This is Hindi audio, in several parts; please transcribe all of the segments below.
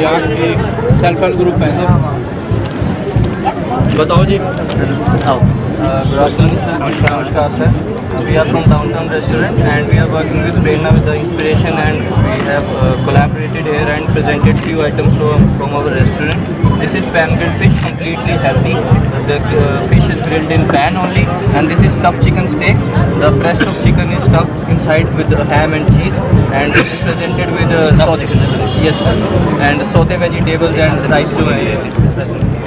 यहाँ की सेल्फ हेल्प ग्रुप है सर। बताओ जी। आओ। Good afternoon sir. नमस्कार sir. We are from Downtown Restaurant and we are working with Prerna with the inspiration, and we have collaborated here and presented few items from our restaurant. This is pan grilled fish, completely healthy. The fish is grilled in pan only, and this is stuffed chicken steak. The breast of chicken is stuffed inside with ham and cheese, and it is presented with saute. Yes sir. And saute vegetables and rice to it.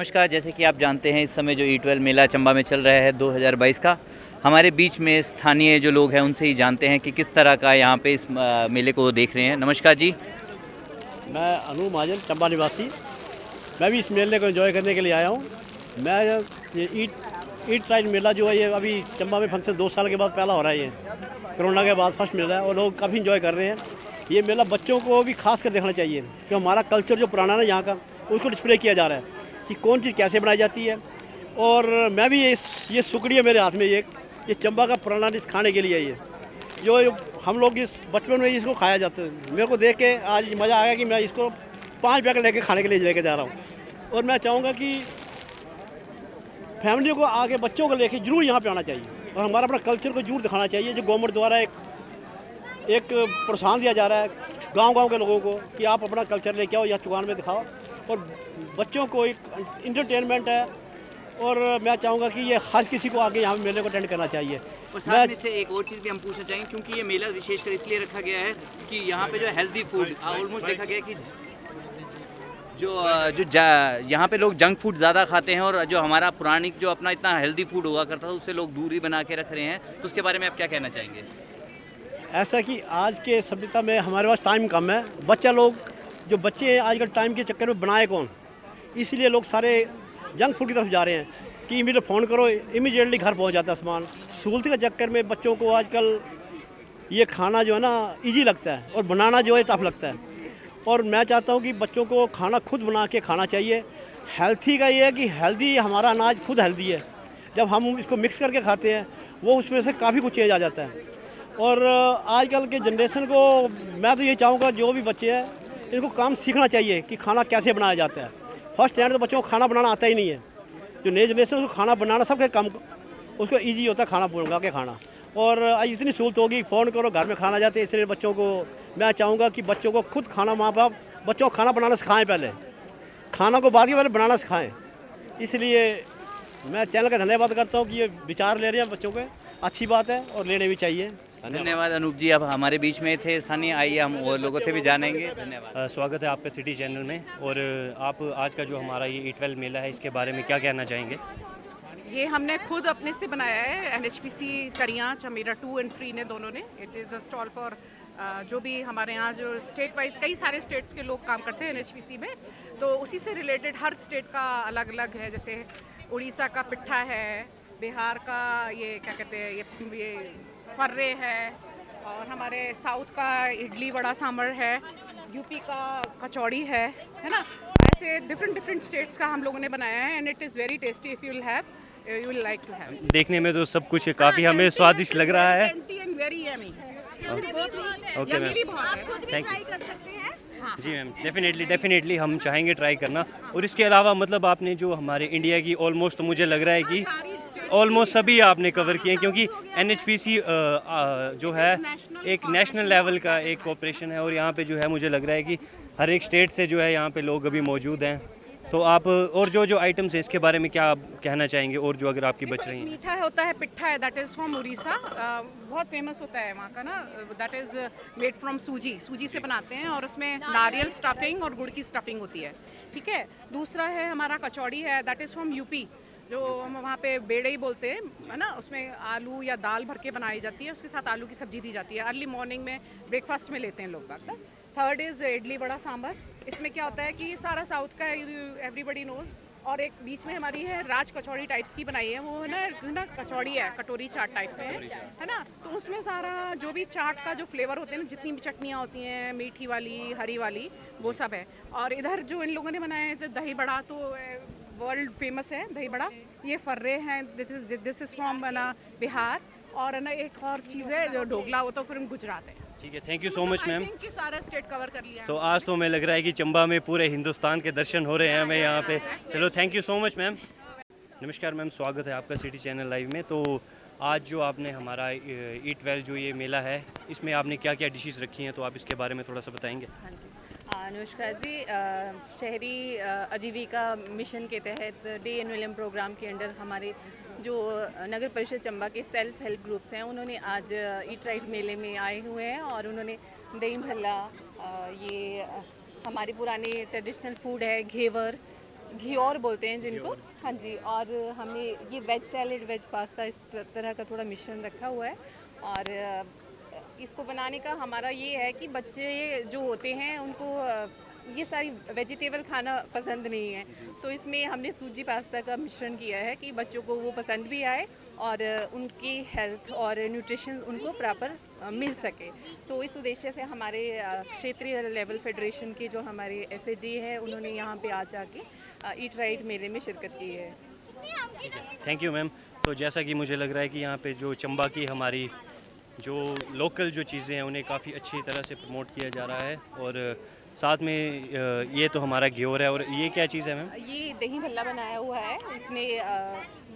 नमस्कार। जैसे कि आप जानते हैं इस समय जो E12 मेला चंबा में चल रहा है 2022 का, हमारे बीच में स्थानीय जो लोग हैं उनसे ही जानते हैं कि किस तरह का यहाँ पे इस मेले को देख रहे हैं। नमस्कार जी। मैं अनूप महाजन, चंबा निवासी। मैं भी इस मेले को एंजॉय करने के लिए आया हूँ। मैं ये ईट राइट मेला जो है ये अभी चंबा में फंक्शन 2 साल के बाद पहला हो रहा है। ये कोरोना के बाद फर्स्ट मेला है और लोग काफ़ी इन्जॉय कर रहे हैं। ये मेला बच्चों को भी खास कर देखना चाहिए कि हमारा कल्चर जो पुराना है यहाँ का उसको डिस्प्ले किया जा रहा है कि कौन चीज़ कैसे बनाई जाती है। और मैं भी ये सुकड़ी है मेरे हाथ में, ये चंबा का पुराना डिश खाने के लिए ये जो हम लोग इस बचपन में इसको खाया जाता है। मेरे को देख के आज मज़ा आ गया कि मैं इसको 5 पैकेट लेके खाने के लिए लेके जा रहा हूँ। और मैं चाहूँगा कि फैमिली को आगे बच्चों को लेके जरूर यहाँ पे आना चाहिए और हमारा अपना कल्चर को जरूर दिखाना चाहिए। जो गवर्नमेंट द्वारा एक प्रोत्साहन दिया जा रहा है गांव-गांव के लोगों को कि आप अपना कल्चर लेके आओ, यहाँ चुगान में दिखाओ और बच्चों को एक इंटरटेनमेंट है। और मैं चाहूँगा कि ये हर किसी को आगे यहाँ मेले को अटेंड करना चाहिए। और साथ में से एक और चीज़ भी हम पूछना चाहेंगे, क्योंकि ये मेला विशेषकर इसलिए रखा गया है कि यहाँ पे जो हेल्दी फूड ऑलमोस्ट देखा गया है कि यहाँ पे लोग जंक फूड ज़्यादा खाते हैं और जो हमारा पुरानिक जो अपना इतना हेल्दी फूड हुआ करता था उससे लोग दूरी बना के रख रहे हैं। तो उसके बारे में आप क्या कहना चाहेंगे? ऐसा कि आज के सभ्यता में हमारे पास टाइम कम है। जो बच्चे हैं आजकल टाइम के चक्कर में बनाए कौन, इसलिए लोग सारे जंक फूड की तरफ जा रहे हैं कि इमीडिएट फ़ोन करो इमीडिएटली घर पहुंच जाता है सामान। सहूलत के चक्कर में बच्चों को आजकल ये खाना जो है ना इजी लगता है और बनाना जो है टफ लगता है। और मैं चाहता हूं कि बच्चों को खाना खुद बना के खाना चाहिए। हेल्थी का ये है कि हेल्दी हमारा अनाज खुद हेल्दी है। जब हम इसको मिक्स करके खाते हैं वो उसमें से काफ़ी कुछ चेंज आ जाता है। और आजकल के जनरेशन को मैं तो ये चाहूँगा जो भी बच्चे हैं इनको काम सीखना चाहिए कि खाना कैसे बनाया जाता है। फर्स्ट स्टैंड तो बच्चों को खाना बनाना आता ही नहीं है। जो नई जनरेशन उसको खाना बनाना सबके कम उसको ईजी होता है खाना बना के खाना। और आज इतनी सहूलत होगी, फ़ोन करो घर में खाना जाते हैं। इसलिए बच्चों को मैं चाहूँगा कि बच्चों को खुद खाना, माँ बाप बच्चों को खाना बनाना सिखाएं, पहले खाना को बाद के पहले बनाना सिखाएं। इसलिए मैं चैनल का धन्यवाद करता हूँ कि ये विचार ले रहे हैं बच्चों के, अच्छी बात है और लेने भी चाहिए। धन्यवाद अनूप जी, आप हमारे बीच में थे स्थानीय। आइए हम और लोगों से भी जानेंगे। धन्यवाद। स्वागत है आपका सिटी चैनल में। और आप आज का जो हमारा ये E12 मेला है इसके बारे में क्या कहना चाहेंगे? ये हमने खुद अपने से बनाया है। NHPC करियाँ चमेरा 2 और 3 ने दोनों ने। It is a stall for जो भी हमारे यहाँ जो स्टेट वाइज कई सारे स्टेट्स के लोग काम करते हैं NHPC में, तो उसी से रिलेटेड हर स्टेट का अलग अलग है। जैसे उड़ीसा का पिट्ठा है, बिहार का ये क्या कहते हैं ये फर्रे है, और हमारे साउथ का इडली वड़ा सांभर है, यूपी का कचौड़ी है ना। ऐसे डिफरेंट स्टेट्स का हम लोगों ने बनाया है and it is very tasty. If you will like to have. देखने में तो सब कुछ काफ़ी हमें स्वादिष्ट लग रहा है। ओके मैम, आप खुद भी ट्राई कर सकते हैं। जी मैम, डेफिनेटली हम चाहेंगे ट्राई करना। और इसके अलावा मतलब आपने जो हमारे इंडिया की ऑलमोस्ट मुझे लग रहा है कि ऑलमोस्ट सभी आपने कवर किए, क्योंकि NHPC जो है एक नेशनल लेवल का एक कॉपरेशन है और यहाँ पे जो है मुझे लग रहा है कि हर एक स्टेट से जो है यहाँ पे लोग अभी मौजूद हैं। तो आप और जो आइटम्स हैं इसके बारे में क्या कहना चाहेंगे? और जो अगर आपकी बच रही हैं, मीठा होता है, पिट्ठा है, दैट इज़ फ्रॉम उड़ीसा, बहुत फेमस होता है वहाँ का ना। दैट इज़ मेड फ्रॉम सूजी से बनाते हैं और उसमें नारियल स्टफिंग और गुड़ की स्टफिंग होती है। ठीक है। दूसरा है हमारा कचौड़ी है, दैट इज़ फ्रॉम यूपी, जो हम वहाँ पे बेड़े ही बोलते हैं, है ना। उसमें आलू या दाल भर के बनाई जाती है, उसके साथ आलू की सब्जी दी जाती है। अर्ली मॉर्निंग में ब्रेकफास्ट में लेते हैं लोग बाग। Third is idli vada sambar. इसमें क्या होता है कि सारा साउथ का एवरीबडी नोज। और एक बीच में हमारी है राज कचौड़ी टाइप्स की बनाई है, वो है ना कचौड़ी है, कटोरी चाट टाइप में है ना। तो उसमें सारा जो भी चाट का जो फ्लेवर होते हैं ना, जितनी भी चटनियाँ होती हैं, मीठी वाली, हरी वाली, वो सब है। और इधर जो इन लोगों ने बनाए थे दही बड़ा, तो वर्ल्ड फेमस है दही बड़ा। ये फर्रे हैं, दिस इज़ फ्रॉम बिहार। और है ना एक और चीज़ है जो ढोकला, वो तो फिर गुजरात है। ठीक है, thank you so much ma'am. सारा स्टेट कवर कर लिया। तो आज तो हमें लग रहा है कि चंबा में पूरे हिंदुस्तान के दर्शन हो रहे हैं हमें यहाँ पे। चलो thank you so much ma'am. नमस्कार मैम, स्वागत है आपका सिटी चैनल लाइव में। तो आज जो आपने हमारा E12 जो ये मेला है इसमें आपने क्या क्या डिशेस रखी हैं, तो आप इसके बारे में थोड़ा सा बताएंगे? हाँ जी, नमस्कार जी। शहरी आजीविका मिशन के तहत डे एनुअल प्रोग्राम के अंडर हमारे जो नगर परिषद चंबा के सेल्फ हेल्प ग्रुप्स हैं उन्होंने आज ईट राइट मेले में आए हुए हैं और उन्होंने दही भल्ला, ये हमारे पुराने ट्रेडिशनल फूड है, घेवर, घियोर बोलते हैं जिनको। हाँ जी, और हमने ये वेज सैलेड, वेज पास्ता, इस तरह का थोड़ा मिश्रण रखा हुआ है। और इसको बनाने का हमारा ये है कि बच्चे जो होते हैं उनको ये सारी वेजिटेबल खाना पसंद नहीं है, तो इसमें हमने सूजी पास्ता का मिश्रण किया है कि बच्चों को वो पसंद भी आए और उनकी हेल्थ और न्यूट्रिशन उनको प्रॉपर मिल सके। तो इस उद्देश्य से हमारे क्षेत्रीय लेवल फेडरेशन के जो हमारे SAG है, उन्होंने यहाँ पे आ जाके ईट राइट मेले में शिरकत की है। Thank you ma'am. तो जैसा कि मुझे लग रहा है कि यहाँ पे जो चंबा की हमारी जो लोकल जो चीज़ें हैं उन्हें काफ़ी अच्छी तरह से प्रमोट किया जा रहा है। और साथ में ये तो हमारा घ्योर है। और ये क्या चीज़ है मैम? ये दही भल्ला बनाया हुआ है, इसमें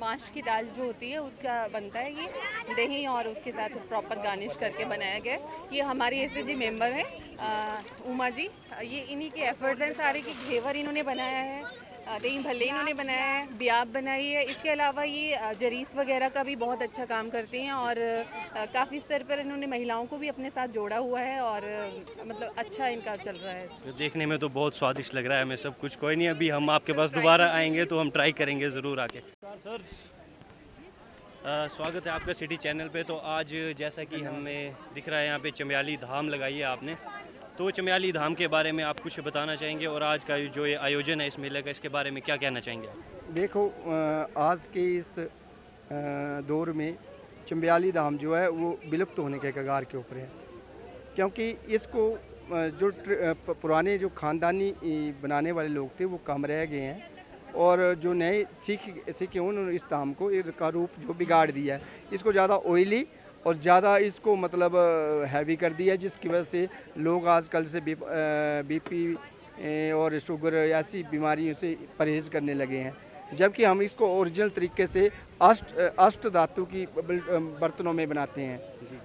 माश की दाल जो होती है उसका बनता है ये दही, और उसके साथ प्रॉपर गार्निश करके बनाया गया है। ये हमारी SAG मेंबर है उमा जी, ये इन्हीं के एफर्ट्स हैं सारे कि घेवर इन्होंने बनाया है, दही भल्ले इन्होंने बनाया है, बियाब बनाई है। इसके अलावा ये जरीस वगैरह का भी बहुत अच्छा काम करते हैं और काफ़ी स्तर पर इन्होंने महिलाओं को भी अपने साथ जोड़ा हुआ है और मतलब अच्छा इनका चल रहा है। तो देखने में तो बहुत स्वादिष्ट लग रहा है हमें सब कुछ। कोई नहीं, अभी हम आपके पास दोबारा आएंगे तो हम ट्राई करेंगे ज़रूर आके। सर स्वागत है आपका सिटी चैनल पे। तो आज जैसा कि हमें दिख रहा है यहाँ पे चम्याली धाम लगाई है आपने, तो चम्याली धाम के बारे में आप कुछ बताना चाहेंगे और आज का जो ये आयोजन है इस मेले का, इसके बारे में क्या कहना चाहेंगे आप? देखो, आज के इस दौर में चम्याली धाम जो है वो विलुप्त होने के कगार के ऊपर है, क्योंकि इसको जो पुराने जो ख़ानदानी बनाने वाले लोग थे वो कम रह गए हैं और जो नए सीखे उन्होंने इस धाम को का रूप जो बिगाड़ दिया है। इसको ज़्यादा ऑयली और ज़्यादा इसको मतलब हैवी कर दिया, जिसकी वजह से लोग आजकल से BP और शुगर ऐसी बीमारियों से परहेज़ करने लगे हैं, जबकि हम इसको ओरिजिनल तरीके से अष्ट धातु की बर्तनों में बनाते हैं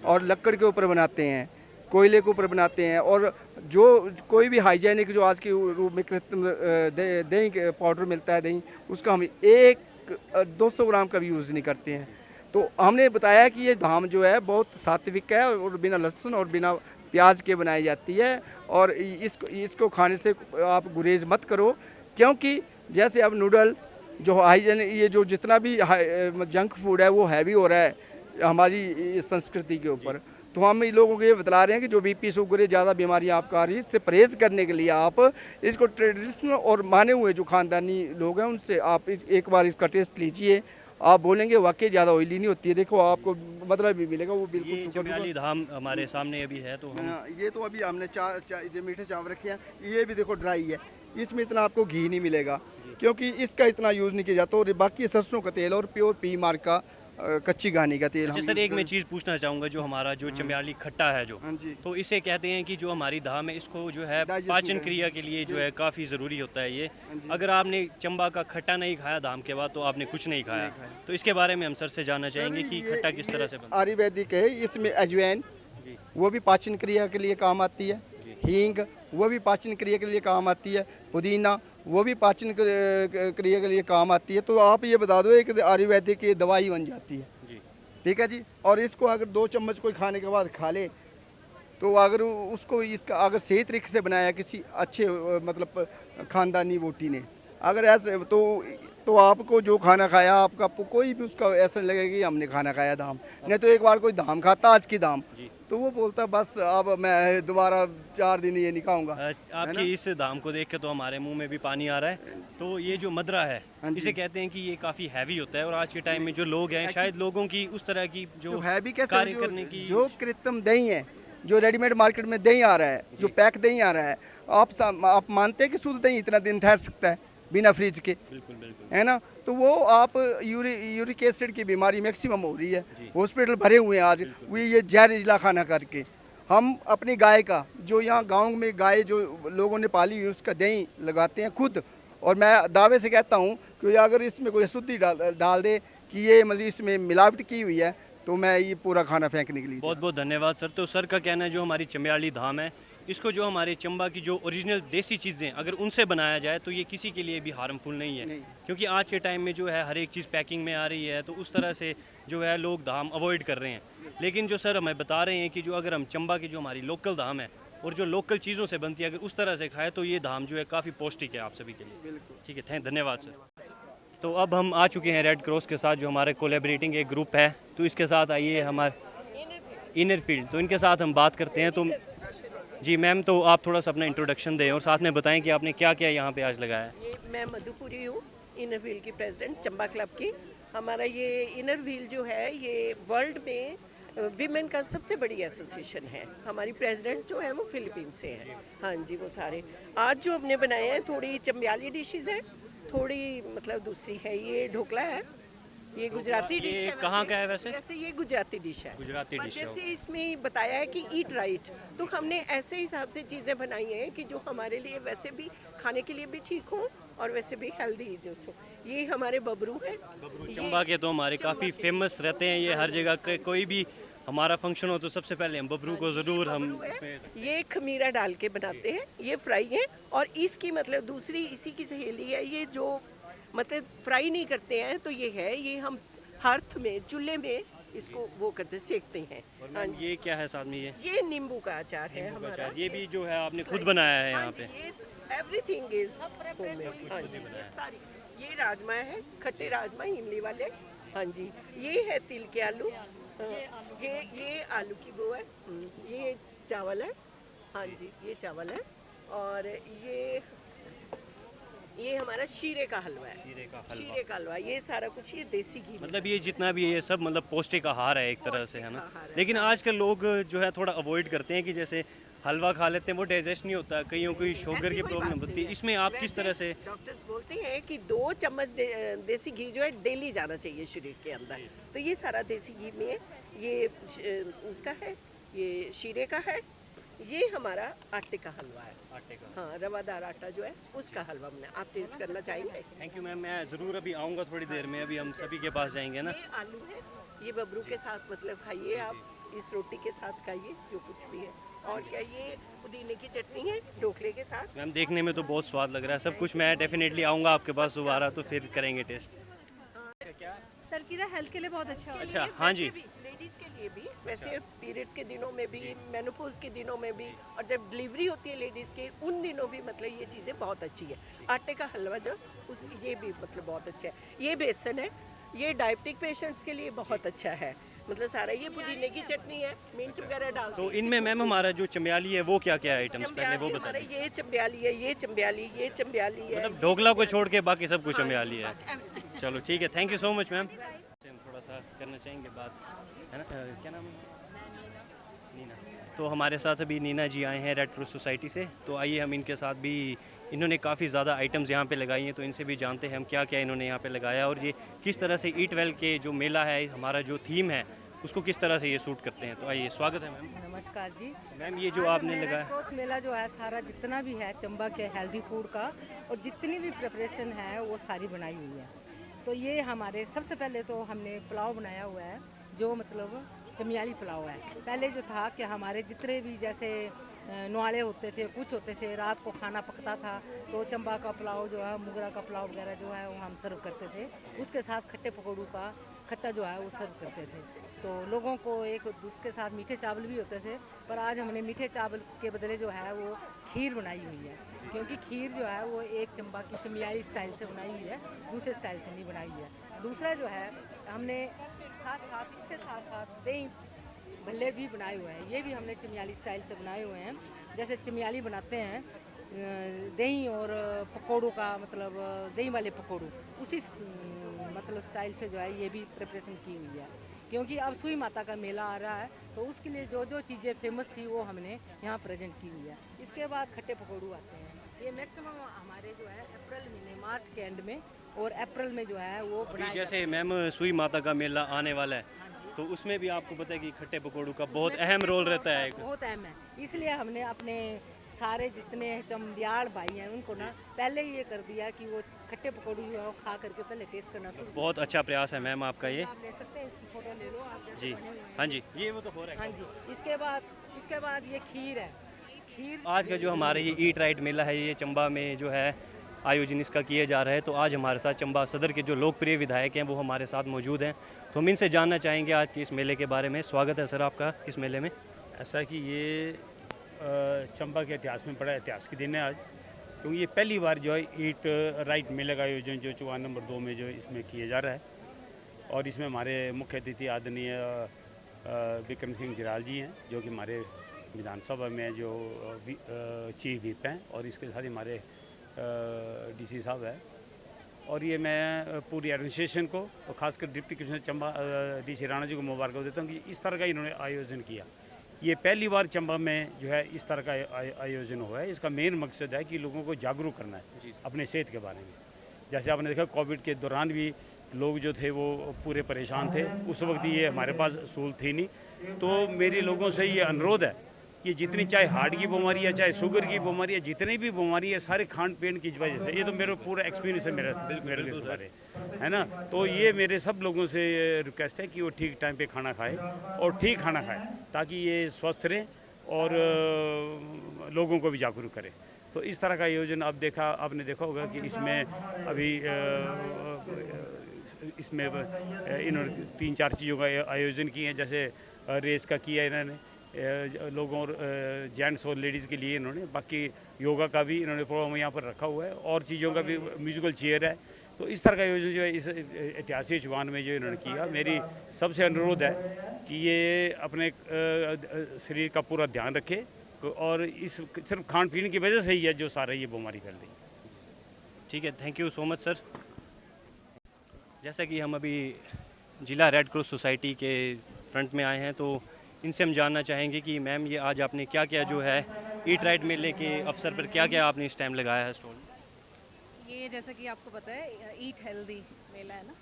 और लकड़ के ऊपर बनाते हैं, कोयले के ऊपर बनाते हैं। और जो कोई भी हाइजीनिक जो आज के रूप में कृत्रिम दही पाउडर मिलता है, दही, उसका हम 200 ग्राम का भी यूज़ नहीं करते हैं। तो हमने बताया कि ये धाम जो है बहुत सात्विक है और बिना लहसुन और बिना प्याज के बनाई जाती है और इसको खाने से आप गुरेज मत करो, क्योंकि जैसे अब नूडल्स जो हाइजीनिक ये जो जितना भी जंक फूड है वो हैवी हो रहा है हमारी संस्कृति के ऊपर। तो हम इन लोगों को ये बतला रहे हैं कि जो BP शुगर ज़्यादा बीमारियां आपको आ रही है, इससे परहेज़ करने के लिए आप इसको ट्रेडिशनल और माने हुए जो ख़ानदानी लोग हैं उनसे आप एक बार इसका टेस्ट लीजिए, आप बोलेंगे वाकई ज़्यादा ऑयली नहीं होती है। देखो आपको मतलब भी मिलेगा वो बिल्कुल। ये चम्याली धाम हमारे सामने अभी है, तो हम ये तो अभी हमने जो मीठे चावल रखे हैं, ये भी देखो ड्राई है, इसमें इतना आपको घी नहीं मिलेगा क्योंकि इसका इतना यूज़ नहीं किया जाता। और बाकी सरसों का तेल और प्योर पी मार्क का कच्ची घानी का तेल। अच्छा सर, एक मैं चीज़ पूछना चाहूँगा, जो हमारा जो चम्याली खट्टा है जो, तो इसे कहते हैं कि जो हमारी धाम है इसको जो है पाचन क्रिया के लिए जो है काफ़ी ज़रूरी होता है ये। अगर आपने चंबा का खट्टा नहीं खाया धाम के बाद तो आपने कुछ नहीं खाया। तो इसके बारे में हम सर से जानना चाहेंगे कि खट्टा किस तरह से बनता है। आयुर्वेदिक है, इसमें अजवैन वो भी पाचन क्रिया के लिए काम आती है, हींग वो भी पाचन क्रिया के लिए काम आती है, पुदीना वो भी पाचन क्रिया के लिए काम आती है। तो आप ये बता दो एक आयुर्वेदिक की दवाई बन जाती है जी, ठीक है जी। और इसको अगर 2 चम्मच कोई खाने के बाद खा ले तो अगर उसको इसका अगर सही तरीके से बनाया किसी अच्छे मतलब ख़ानदानी वोटी ने, अगर ऐसे तो आपको जो खाना खाया आपका कोई भी उसका ऐसा लगेगा कि हमने खाना खाया धाम। नहीं तो एक बार कोई धाम खाता आज की धाम तो वो बोलता बस अब मैं दोबारा 4 दिन ये नहीं खाऊंगा। आपकी इस धाम को देख के तो हमारे मुंह में भी पानी आ रहा है। तो ये जो मदरा है इसे कहते हैं कि ये काफ़ी हैवी होता है और आज के टाइम में जो लोग हैं शायद लोगों की उस तरह की जो हैवी कैसे कार्य करने की जो कृत्रिम दही है, जो रेडीमेड मार्केट में दही आ रहा है, जो पैक दही आ रहा है, आप मानते हैं कि शुद्ध दही इतना दिन ठहर सकता है बिना फ्रिज के? बिल्कुल बिल्कुल है ना। तो वो आप यूरिक एसिड की बीमारी मैक्सिमम हो रही है, हॉस्पिटल भरे हुए हैं आज ये जहरीला खाना करके। हम अपनी गाय का जो यहाँ गांव में गाय जो लोगों ने पाली हुई उसका दही लगाते हैं खुद, और मैं दावे से कहता हूँ कि अगर इसमें कोई अशुद्धि डाल दे कि ये मज़ीद इसमें मिलावट की हुई है तो मैं ये पूरा खाना फेंकने के लिए। बहुत बहुत धन्यवाद सर। तो सर का कहना है जो हमारी चम्याली धाम है इसको जो हमारे चंबा की जो ओरिजिनल देसी चीज़ें अगर उनसे बनाया जाए तो ये किसी के लिए भी हार्मफुल नहीं है क्योंकि आज के टाइम में जो है हर एक चीज़ पैकिंग में आ रही है, तो उस तरह से जो है लोग धाम अवॉइड कर रहे हैं। लेकिन जो सर हमें बता रहे हैं कि जो अगर हम चंबा की जो हमारी लोकल धाम है और जो लोकल चीज़ों से बनती है अगर उस तरह से खाए तो ये धाम जो है काफ़ी पौष्टिक है आप सभी के लिए। ठीक है, धन्यवाद सर। तो अब हम आ चुके हैं रेड क्रॉस के साथ जो हमारे कोलैबोरेटिंग एक ग्रुप है, तो इसके साथ आइए हमारे इनर फील्ड, तो इनके साथ हम बात करते हैं। तो जी मैम, तो आप थोड़ा सा अपना इंट्रोडक्शन दें और साथ में बताएं कि आपने क्या क्या यहाँ पे आज लगाया है। ये मैं मधुपुरी हूँ, इनर व्हील की प्रेसिडेंट चंबा क्लब की। हमारा ये इनर व्हील जो है ये वर्ल्ड में विमेन का सबसे बड़ी एसोसिएशन है। हमारी प्रेसिडेंट जो है वो फिलीपींस से है। हाँ जी, वो सारे आज जो हमने बनाए हैं थोड़ी चंबियाली डिशेज है, थोड़ी मतलब दूसरी है। ये ढोकला है, ये गुजराती डिश है। कहाँ का है वैसे? वैसे ये गुजराती डिश है। गुजराती पर डिश है। जैसे इसमें बताया है कि ईट राइट, तो हमने ऐसे हिसाब से चीज़ें बनाई हैं कि जो हमारे लिए वैसे भी खाने के लिए भी ठीक हो और वैसे भी हेल्दी जो सो। ये हमारे बबरू हैं। चंबा के तो हमारे काफ़ी फेमस रहते हैं, ये हर जगह कोई भी हमारा फंक्शन हो तो सबसे पहले हम बबरू को ज़रूर हम इसमें। ये खमीरा डाल के बनाते हैं, ये फ्राई है। और इसकी मतलब दूसरी इसी की सहेली है, ये जो मतलब फ्राई नहीं करते हैं तो ये है, ये हम हाथ में चूल्हे में इसको वो करते सेकते हैं। हाँ, ये क्या है साथ में? ये नींबू का अचार है हमारा। ये भी जो है आपने खुद बनाया है यहाँ पे? Everything is homemade. हाँ जी, ये सारी, ये राजमा है, खट्टे राजमा इमली वाले। हाँ जी, ये है तिल के आलू। ये आलू की वो है। ये चावल है। हाँ जी, ये चावल है। और ये हमारा शीरे का हलवा है। शीरे का हलवा, ये सारा कुछ ये देसी घी। मतलब ये जितना भी है ये सब मतलब पौष्टिक आहार है एक तरह से, है ना? लेकिन आजकल लोग जो है थोड़ा अवॉइड करते हैं कि जैसे हलवा खा लेते हैं, वो डाइजेस्ट नहीं होता, कईयों को शुगर की प्रॉब्लम होती है। इसमें आप किस तरह से? डॉक्टर्स बोलते हैं कि 2 चम्मच देसी घी जो है डेली जाना चाहिए शरीर के अंदर। तो ये सारा देसी घी में ये उसका है, ये शीरे का है। ये हमारा आटे का हलवा है। आटे का? हाँ, रवादार आटा जो है उसका हलवा बना। आप टेस्ट करना चाहेंगे? थैंक यू मैम, मैं ज़रूर अभी आऊँगा थोड़ी देर में। अभी हम सभी के पास जाएंगे ना। ये आलू है, ये बबरू के साथ मतलब खाइए आप, इस रोटी के साथ खाइए जो कुछ भी है। और क्या, ये पुदीने की चटनी है ढोकले के साथ। मैम देखने में तो बहुत स्वाद लग रहा है सब कुछ। मैं डेफिनेटली आऊँगा आपके पास दोबारा, तो फिर करेंगे टेस्ट। तरकीरा हेल्थ के लिए बहुत अच्छा है। अच्छा, हाँ जी। लेडीज़ के लिए भी वैसे पीरियड्स के दिनों में भी, मेनोपॉज के दिनों में भी, और जब डिलीवरी होती है लेडीज़ के उन दिनों भी मतलब ये चीज़ें बहुत अच्छी है। आटे का हलवा जो ये भी मतलब बहुत अच्छा है। ये बेसन है, ये डायबिटिक पेशेंट्स के लिए बहुत अच्छा है। मतलब सारा ये पुदीने की चटनी है, मिंट वगैरह डालते तो हैं। इनमें मैम हमारा जो चम्बियाली है वो क्या क्या आइटम्स पहले वो बता हमारा दें। ये चम्बियाली है, ये चम्बियाली, ये चम्बियाली है। मतलब ढोकला को छोड़ के बाकी सब कुछ चम्बियाली है। चलो ठीक है, thank you so much ma'am. हम थोड़ा सा करना चाहेंगे बात, है ना? क्या नाम है? नीना। तो हमारे साथ अभी नीना जी आए हैं रेड क्रॉस सोसाइटी से, तो आइए हम इनके साथ भी, इन्होंने काफ़ी ज़्यादा आइटम्स यहाँ पे लगाई हैं, तो इनसे भी जानते हैं हम क्या क्या इन्होंने यहाँ पे लगाया और ये किस तरह से ईट वेल के जो मेला है, हमारा जो थीम है उसको किस तरह से ये सूट करते हैं। तो आइए, स्वागत है मैम। नमस्कार जी। मैम ये जो आपने लगाया क्रॉस मेला जो है सारा जितना भी है चंबा के हेल्दी फूड का और जितनी भी प्रिपरेशन है वो सारी बनाई हुई है। तो ये हमारे सबसे पहले तो हमने पुलाव बनाया हुआ है जो मतलब चमियाली पुलाव है। पहले जो था कि हमारे जितने भी जैसे नवाले होते थे, कुछ होते थे, रात को खाना पकता था तो चंबा का पुलाव जो है, मुगरा का पुलाव वगैरह जो है वो हम सर्व करते थे। उसके साथ खट्टे पकौड़ों का खट्टा जो है वो सर्व करते थे। तो लोगों को एक उसके साथ मीठे चावल भी होते थे, पर आज हमने मीठे चावल के बदले जो है वो खीर बनाई हुई है, क्योंकि खीर जो है वो एक चंबा की चमियाली स्टाइल से बनाई हुई है, दूसरे स्टाइल से नहीं बनाई हुई है। दूसरा जो है हमने इसके साथ साथ दही भल्ले भी बनाए हुए हैं, ये भी हमने चमियाली स्टाइल से बनाए हुए हैं। जैसे चमियाली बनाते हैं दही और पकौड़ों का, मतलब दही वाले पकौड़ों, उसी मतलब स्टाइल से जो है ये भी प्रिपरेशन की हुई है। क्योंकि अब सुई माता का मेला आ रहा है तो उसके लिए जो जो चीज़ें फेमस थी वो हमने यहाँ प्रेजेंट की हुई है। इसके बाद खट्टे पकौड़ू आते हैं, ये मैक्सिमम हमारे जो है अप्रैल महीने, मार्च के एंड में और अप्रैल में जो है वो बनाया। जैसे मैम सुई माता का मेला आने वाला है तो उसमें भी आपको पता है कि खट्टे पकौड़ों का बहुत अहम रोल रहता है। बहुत अहम है, इसलिए हमने अपने सारे जितने चमदियाड़ भाई हैं उनको ना पहले ही ये कर दिया कि वो खट्टे पकौड़े जो है वो खा करके पहले टेस्ट करना शुरू। बहुत अच्छा प्रयास है मैम आपका ये। आप ले सकते हैं, इसकी फोटो ले लो आप जी। हाँ जी, ये वो तो हो रहा है। हाँ जी। इसके बाद ये खीर है। खीर आज का जो हमारा ये ईट राइट मेला है ये चंबा में जो है आयोजन इसका किया जा रहा है। तो आज हमारे साथ चंबा सदर के जो लोकप्रिय विधायक हैं वो हमारे साथ मौजूद हैं, तो हम इनसे जानना चाहेंगे आज के इस मेले के बारे में। स्वागत है सर आपका इस मेले में। ऐसा कि ये चंबा के इतिहास में बड़ा इतिहास के दिन है आज, क्योंकि ये पहली बार जो है ईट राइट मेले का आयोजन जो चौहान नंबर 2 में जो इसमें किया जा रहा है। और इसमें हमारे मुख्य अतिथि आदरणीय विक्रम सिंह जराल जी हैं, जो कि हमारे विधानसभा में जो चीफ व्हिप हैं, और इसके साथ ही हमारे डीसी साहब है। और ये मैं पूरी एडमिनिस्ट्रेशन को और ख़ासकर deputy commissioner Chamba DC Rana ji को मुबारक देता हूँ कि इस तरह का इन्होंने आयोजन किया। ये पहली बार चंबा में जो है इस तरह का आयोजन हुआ है। इसका मेन मकसद है कि लोगों को जागरूक करना है अपने सेहत के बारे में। जैसे आपने देखा कोविड के दौरान भी लोग जो थे वो पूरे परेशान थे, उस वक्त ये हमारे पास सहूलत थी नहीं। तो मेरे लोगों से ये अनुरोध है कि जितनी चाहे हार्ट की बीमारी है, चाहे शुगर की बीमारी है, जितनी भी बीमारी है, सारे खान पीन की वजह से। ये तो मेरा पूरा एक्सपीरियंस है मेरे लिए सारे, है ना। तो ये मेरे सब लोगों से रिक्वेस्ट है कि वो ठीक टाइम पे खाना खाए और ठीक खाना खाए, ताकि ये स्वस्थ रहें और लोगों को भी जागरूक करें। तो इस तरह का आयोजन आपने देखा होगा कि इसमें अभी इसमें इन्होंने 3-4 चीज़ों का आयोजन किए हैं। जैसे रेस का किया इन्होंने लोगों और जेंट्स और लेडीज़ के लिए इन्होंने, बाकी योगा का भी इन्होंने प्रोग्राम यहाँ पर रखा हुआ है, और चीज़ों का भी म्यूजिकल चेयर है। तो इस तरह का आयोजन जो है इस ऐतिहासिक चौहान में जो इन्होंने किया, मेरी सबसे अनुरोध है कि ये अपने शरीर का पूरा ध्यान रखे, और इस सिर्फ खान पीने की वजह से ही है जो सारा ये बीमारी फैल रही है। ठीक है, thank you so much sir. जैसा कि हम अभी जिला रेड क्रॉस सोसाइटी के फ्रंट में आए हैं, तो इनसे हम जानना चाहेंगे कि मैम ये आज आपने क्या क्या जो है ईट राइट मेले के अवसर पर क्या क्या आपने इस टाइम लगाया है स्टॉल? ये जैसा कि आपको पता है ईट हेल्दी मेला है ना,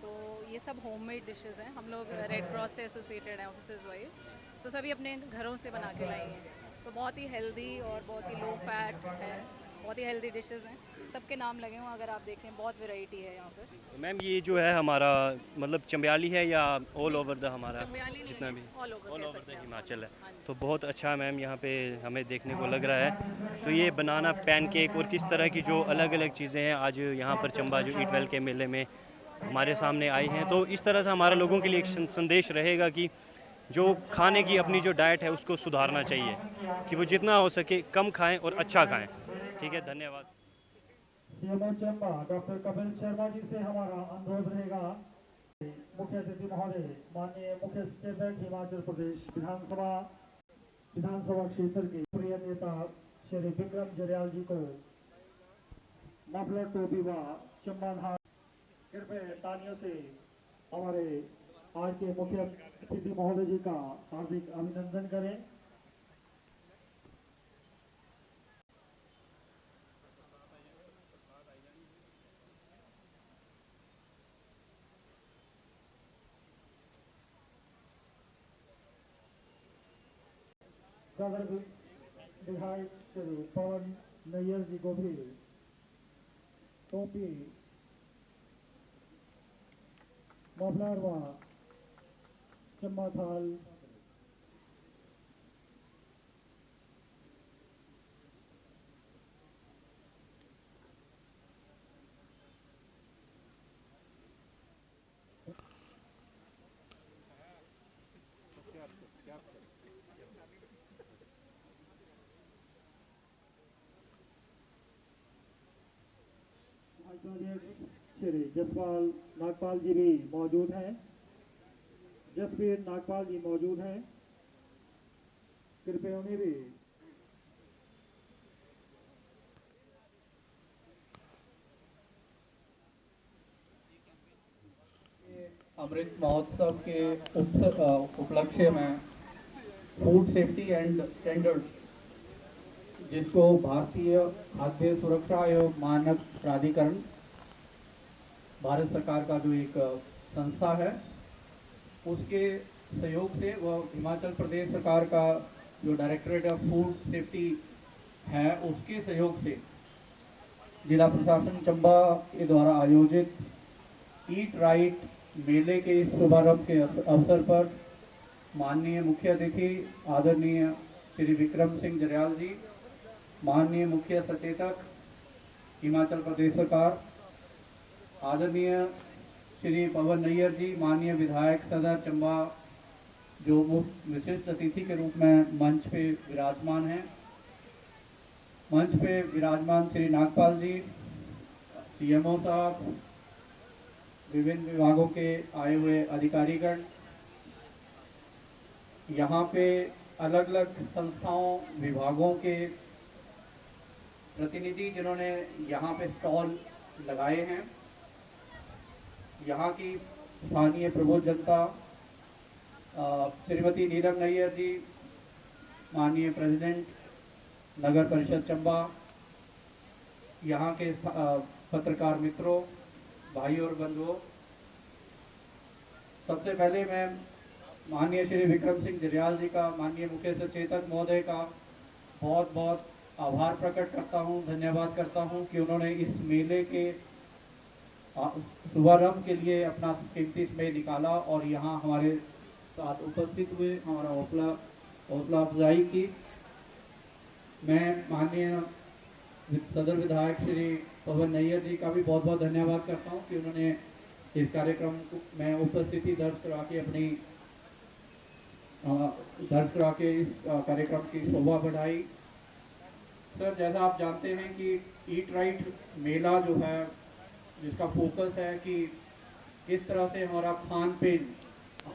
तो ये सब होममेड डिशेस हैं। हम लोग रेड क्रॉस से एसोसिएटेड हैं ऑफिसर्स वाइज, तो सभी अपने घरों से बना के लाए हैं। तो बहुत ही हेल्दी और बहुत ही लो फैट है, बहुत ही हेल्दी डिशेस हैं। सबके नाम लगे हुए, अगर आप देखें बहुत वैरायटी है यहाँ पर। तो मैम ये जो है हमारा मतलब चंबयाली है या ऑल ओवर द हमारा जितना भी ऑल ओवर द हिमाचल है? तो बहुत अच्छा मैम यहाँ पे हमें देखने को लग रहा है। तो ये बनाना पैनकेक और किस तरह की जो अलग अलग चीज़ें हैं आज यहाँ पर चंबा जो ईट वेल के मेले में हमारे सामने आई हैं, तो इस तरह से हमारा लोगों के लिए एक संदेश रहेगा कि जो खाने की अपनी जो डाइट है उसको सुधारना चाहिए, कि वो जितना हो सके कम खाएं और अच्छा खाएं। ठीक है, धन्यवाद। सीएमओ चंबा डॉक्टर कपिल शर्मा जी से हमारा अनुरोध रहेगा, मुख्य अतिथि महोदय माननीय मुख्य सचेतक हिमाचल प्रदेश विधानसभा क्षेत्र के प्रिय नेता श्री विक्रम जरयाल जी को मफलर टोपी व चंबन हार कृपया तालियों से हमारे आज के मुख्य अतिथि महोदय जी का हार्दिक अभिनंदन करें। सदर विधायक श्री पवन नैयर जी को भी टोपी मफलर व चंबा थाल श्री जसपाल नागपाल जी भी मौजूद हैं, जसवीर नागपाल जी मौजूद हैं, कृपया उन्हें भी अमृत महोत्सव के उपलक्ष्य में फूड सेफ्टी एंड स्टैंडर्ड, जिसको भारतीय खाद्य सुरक्षा एवं मानक प्राधिकरण भारत सरकार का जो एक संस्था है, उसके सहयोग से वह हिमाचल प्रदेश सरकार का जो डायरेक्टरेट ऑफ फूड सेफ्टी है, उसके सहयोग से जिला प्रशासन चंबा के द्वारा आयोजित ईट राइट मेले के इस शुभारंभ के अवसर पर माननीय मुख्य अतिथि आदरणीय श्री विक्रम सिंह जरयाल जी, माननीय मुख्य सचेतक हिमाचल प्रदेश सरकार आदरणीय श्री पवन नैयर जी, माननीय विधायक सदर चंबा जो मुख्य विशिष्ट अतिथि के रूप में मंच पे विराजमान हैं। मंच पे विराजमान श्री नागपाल जी, सीएमओ साहब, विभिन्न विभागों के आए हुए अधिकारीगण, यहाँ पे अलग अलग संस्थाओं विभागों के प्रतिनिधि जिन्होंने यहाँ पे स्टॉल लगाए हैं, यहाँ की स्थानीय प्रबुद्ध जनता, श्रीमती नीलम नैयर जी, माननीय प्रेसिडेंट नगर परिषद चंबा, यहाँ के पत्रकार मित्रों, भाई और बंधुओं, सबसे पहले मैं माननीय श्री विक्रम सिंह जरियाल जी का, माननीय मुख्य सचेतक महोदय का बहुत बहुत आभार प्रकट करता हूँ, धन्यवाद करता हूँ कि उन्होंने इस मेले के शुभारंभ के लिए अपना कीमती समय निकाला और यहाँ हमारे साथ उपस्थित हुए, हमारा हौसला अफजाई की। मैं माननीय सदर विधायक श्री पवन नैयर जी का भी बहुत बहुत धन्यवाद करता हूँ कि उन्होंने इस कार्यक्रम में उपस्थिति दर्ज करा के इस कार्यक्रम की शोभा बढ़ाई। सर, जैसा आप जानते हैं कि ईट राइट मेला जो है, जिसका फोकस है कि किस तरह से हमारा खान पीन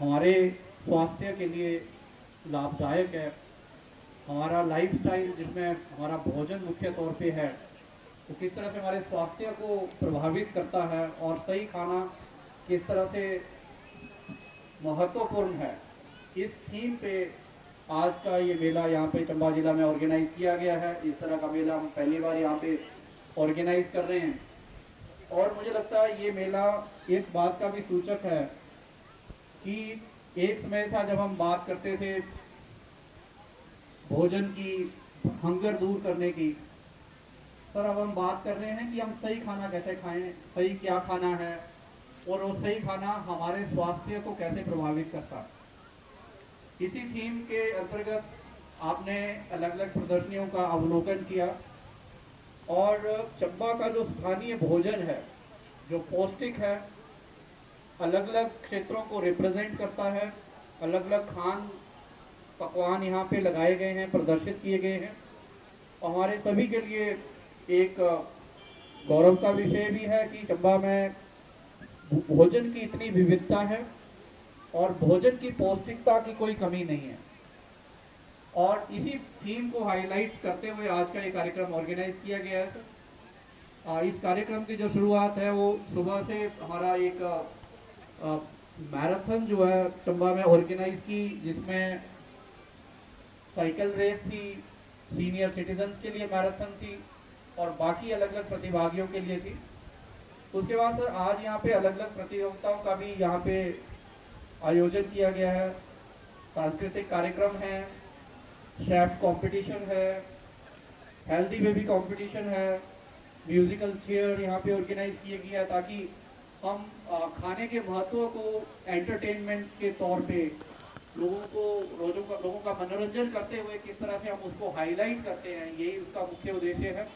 हमारे स्वास्थ्य के लिए लाभदायक है, हमारा लाइफस्टाइल जिसमें हमारा भोजन मुख्य तौर पे है, तो किस तरह से हमारे स्वास्थ्य को प्रभावित करता है और सही खाना किस तरह से महत्वपूर्ण है, इस थीम पे आज का ये मेला यहाँ पे चंबा जिला में ऑर्गेनाइज किया गया है। इस तरह का मेला हम पहली बार यहाँ पे ऑर्गेनाइज कर रहे हैं और मुझे लगता है ये मेला इस बात का भी सूचक है कि एक समय था जब हम बात करते थे भोजन की, हंगर दूर करने की। सर, अब हम बात कर रहे हैं कि हम सही खाना कैसे खाएं, सही क्या खाना है और वो सही खाना हमारे स्वास्थ्य को कैसे प्रभावित करता है। इसी थीम के अंतर्गत आपने अलग अलग प्रदर्शनियों का अवलोकन किया और चंबा का जो स्थानीय भोजन है, जो पौष्टिक है, अलग अलग क्षेत्रों को रिप्रेजेंट करता है, अलग अलग खान पकवान यहाँ पे लगाए गए हैं, प्रदर्शित किए गए हैं। हमारे सभी के लिए एक गौरव का विषय भी है कि चंबा में भोजन की इतनी विविधता है और भोजन की पौष्टिकता की कोई कमी नहीं है। और इसी थीम को हाईलाइट करते हुए आज का ये कार्यक्रम ऑर्गेनाइज किया गया है सर। इस कार्यक्रम की जो शुरुआत है वो सुबह से हमारा एक मैराथन जो है चंबा में ऑर्गेनाइज की, जिसमें साइकिल रेस थी, सीनियर सिटीजन्स के लिए मैराथन थी और बाकी अलग अलग प्रतिभागियों के लिए थी। उसके बाद सर आज यहाँ पे अलग अलग प्रतियोगिताओं का भी यहाँ पे आयोजन किया गया है। सांस्कृतिक कार्यक्रम है, शेफ कंपटीशन है, हेल्दी बेबी कंपटीशन है, म्यूजिकल चेयर यहाँ पे ऑर्गेनाइज किया गया है ताकि हम खाने के महत्व को एंटरटेनमेंट के तौर पे लोगों का मनोरंजन करते हुए किस तरह से हम उसको हाईलाइट करते हैं, यही उसका मुख्य उद्देश्य है।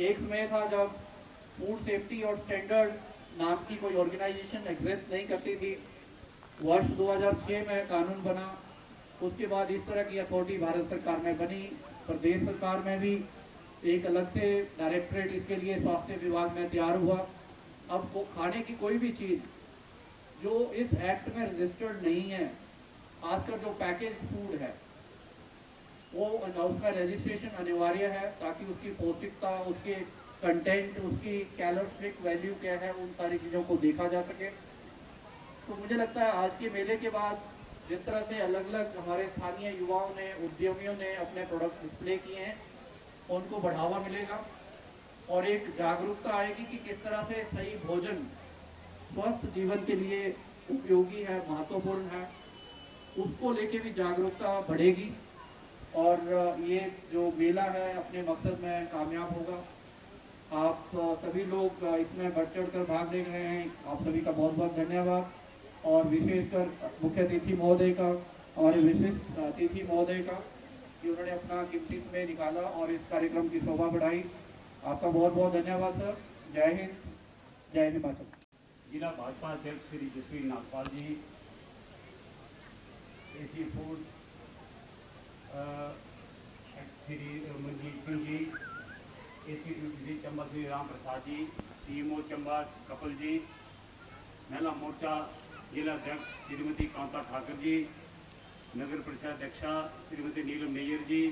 एक समय था जब फूड सेफ्टी और स्टैंडर्ड नाम की कोई ऑर्गेनाइजेशन एग्जिस्ट नहीं करती थी। वर्ष 2006 में कानून बना, उसके बाद इस तरह की अथॉरिटी भारत सरकार में बनी, प्रदेश सरकार में भी एक अलग से डायरेक्टरेट इसके लिए स्वास्थ्य विभाग में तैयार हुआ। अब वो खाने की कोई भी चीज़ जो इस एक्ट में रजिस्टर्ड नहीं है, खासकर जो पैकेज फूड है, वो उसका रजिस्ट्रेशन अनिवार्य है ताकि उसकी पौष्टिकता, उसके कंटेंट, उसकी कैलोरीफिक वैल्यू क्या है, उन सारी चीज़ों को देखा जा सके। तो मुझे लगता है आज के मेले के बाद जिस तरह से अलग अलग हमारे स्थानीय युवाओं ने, उद्यमियों ने अपने प्रोडक्ट डिस्प्ले किए हैं, उनको बढ़ावा मिलेगा और एक जागरूकता आएगी कि किस तरह से सही भोजन स्वस्थ जीवन के लिए उपयोगी है, महत्वपूर्ण है, उसको लेके भी जागरूकता बढ़ेगी और ये जो मेला है अपने मकसद में कामयाब होगा। आप सभी लोग इसमें बढ़ चढ़ कर भाग ले रहे हैं, आप सभी का बहुत बहुत धन्यवाद। और विशेषकर मुख्य अतिथि महोदय का, हमारे विशिष्ट अतिथि महोदय का, कि उन्होंने अपना कीमती समय निकाला और इस कार्यक्रम की शोभा बढ़ाई। आपका बहुत बहुत धन्यवाद सर। जय हिंद, जय हिमाचल। जिला भाजपा अध्यक्ष श्री जसवीर नागपाल जी, AC food Shri Manjeet Singh ji, AC duty Chamba Shri Ram Prasad ji, CMO Chamba Kapil ji, महिला मोर्चा जिला अध्यक्ष श्रीमती कांता ठाकुर जी, नगर परिषद अध्यक्षा श्रीमती नीलम नैयर जी,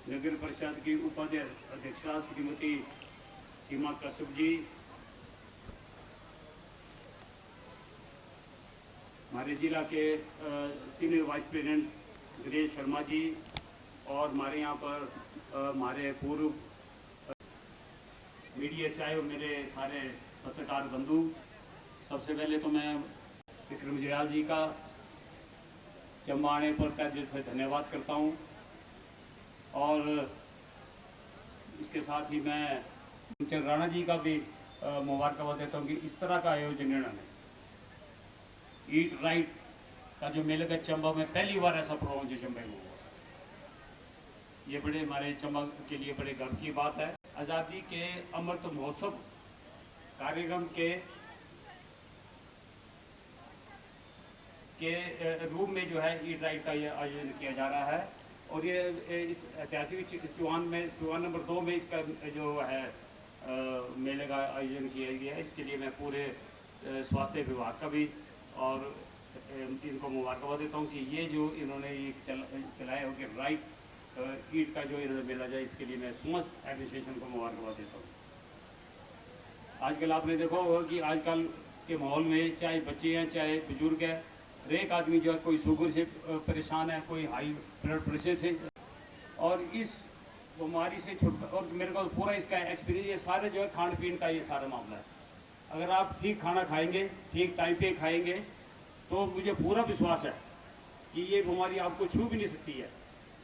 नगर परिषद की उपाध्यक्ष अध्यक्षा श्रीमती सीमा कश्यप जी, हमारे जिला के senior vice president Girish Sharma ji, और हमारे यहाँ पर हमारे पूर्व मीडिया से आए मेरे सारे पत्रकार बंधु। सबसे पहले तो मैं विक्रम जियाल जी का चंबा आने पर तहे दिल से धन्यवाद करता हूँ, और इसके साथ ही मैं चंद्र राणा जी का भी मुबारकबाद देता हूँ कि इस तरह का आयोजन इन्होंने ईट राइट का जो मेले का चंबा में पहली बार ऐसा प्रोग्राम जो चंबा में हुआ, ये बड़े हमारे चंबा के लिए बड़े गर्व की बात है। आज़ादी के अमृत महोत्सव कार्यक्रम के रूप में जो है ईट राइट का ये आयोजन किया जा रहा है, और ये इस ऐतिहासिक चुवान नंबर 2 में इसका जो है मेले का आयोजन किया गया है। इसके लिए मैं पूरे स्वास्थ्य विभाग का भी और इनको मुबारकबाद देता हूँ कि ये जो इन्होंने ये चलाया हो कि राइट ईट का जो इन्होंने मेला जाए, इसके लिए मैं समस्त एडमिनिस्ट्रेशन को मुबारकबाद देता हूँ। आजकल आपने देखा होगा कि आजकल के माहौल में चाहे बच्चे हैं चाहे बुजुर्ग हैं, हर एक आदमी जो है कोई शुगर से परेशान है, कोई हाई ब्लड प्रेशर से, और इस बीमारी से छुटकारा, और मेरे को पूरा इसका एक्सपीरियंस, ये सारे जो है खान पीन का ये सारा मामला है। अगर आप ठीक खाना खाएंगे, ठीक टाइम पे खाएंगे, तो मुझे पूरा विश्वास है कि ये बीमारी आपको छू भी नहीं सकती है।